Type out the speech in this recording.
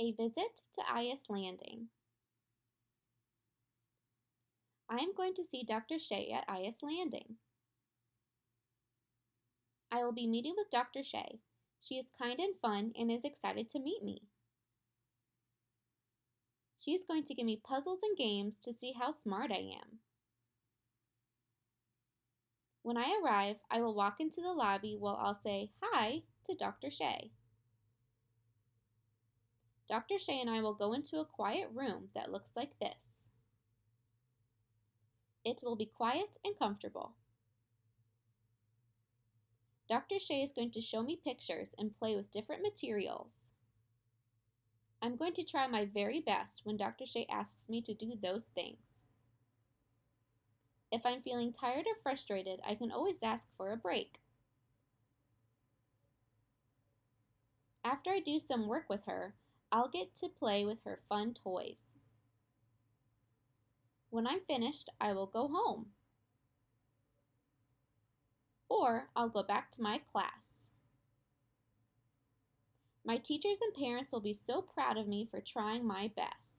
A visit to Eyas Landing. I am going to see Dr. Shea at Eyas Landing. I will be meeting with Dr. Shea. She is kind and fun and is excited to meet me. She is going to give me puzzles and games to see how smart I am. When I arrive, I will walk into the lobby while I'll say hi to Dr. Shea. Dr. Shea and I will go into a quiet room that looks like this. It will be quiet and comfortable. Dr. Shea is going to show me pictures and play with different materials. I'm going to try my very best when Dr. Shea asks me to do those things. If I'm feeling tired or frustrated, I can always ask for a break. After I do some work with her, I'll get to play with her fun toys. When I'm finished, I will go home. Or I'll go back to my class. My teachers and parents will be so proud of me for trying my best.